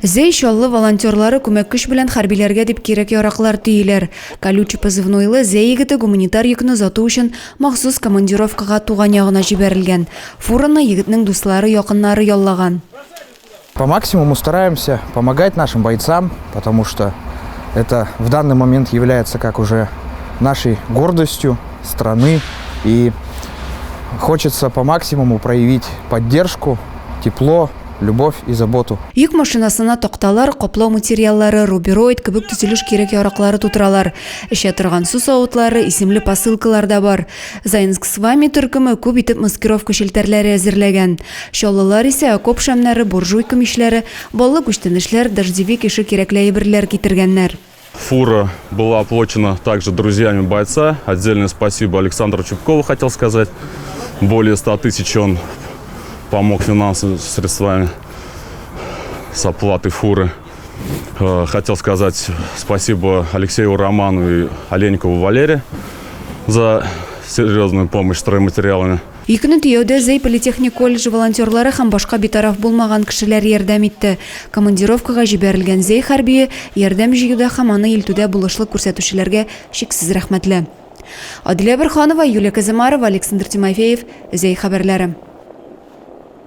Зей шоллы волонтерлары көмек күш белән хәрбиләргә дип кирәк яраклар төйләр. Колючий позывнойлы Зей егете гуманитар йөкне озату өчен махсус командировкага туган ягына җибәрелгән. Фураны егетнең дуслары, якыннары яллаган. По максимуму стараемся помогать нашим бойцам, потому что это в данный момент является как уже нашей гордостью страны. И хочется по максимуму проявить поддержку, тепло, любовь и заботу. Йөк машинасына токталар, коплау материаллары, рубероид кебек төзелеш кирәк яраклары тутыралар. Эчә торган су савытлары, исемле посылкалар да бар. Заинск с вами төркеме күп итеп маскировка шелтәрләре әзерләгән. Шоллылар исә окоп шәмнәре, буржуйка мишләре, баллы күчтәнешләр, дождевик ише кирәкле әйберләр китергәннәр. Фура была оплачена также друзьями бойца. Отдельное спасибо Александру Чубкову хотел сказать. Более 100 тысяч он помог финансовыми средствами с оплатой фуры. Хотел сказать спасибо Алексею Роману и Оленькову Валере за серьезную помощь стройматериалами. Йөкне тиеүдә Зей политехник колледжы волонтерлары һәм башка битараф булмаган кешеләр ярдәм итте. Командировкага җибәрелгән Зей хәрби ярдәм җыюда һәм аны илтүдә булышлык күрсәтүчеләргә шиксез рәхмәтле. Адилә Берханова, Юлия Казымарова, Александр Тимофеев, Зей хәбәрләре.